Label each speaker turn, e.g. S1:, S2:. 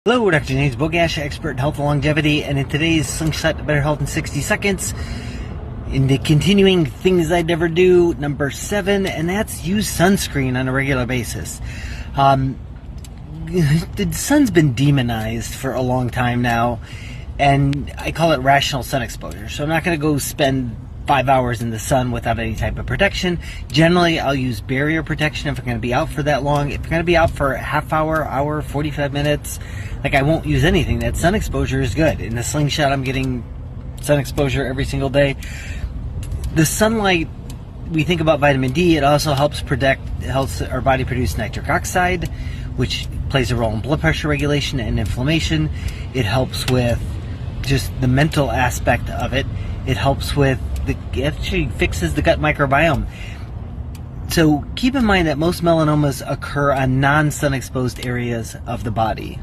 S1: Hello, Dr. James Bogash, expert in health and longevity, and in today's Slingshot to Better Health in 60 Seconds, in the continuing things I'd never do, number 7, and that's use sunscreen on a regular basis. The sun's been demonized for a long time now, and I call it rational sun exposure. So I'm not going to go spend 5 hours in the sun without any type of protection. Generally, I'll use barrier protection if I'm going to be out for that long. If I'm going to be out for a half hour, 45 minutes, I won't use anything. That sun exposure is good. In the Slingshot, I'm getting sun exposure every single day. The sunlight, we think about vitamin D, it also helps our body produce nitric oxide, which plays a role in blood pressure regulation and inflammation. It helps with just the mental aspect of it. It helps with it actually fixes the gut microbiome. So keep in mind that most melanomas occur on non-sun exposed areas of the body.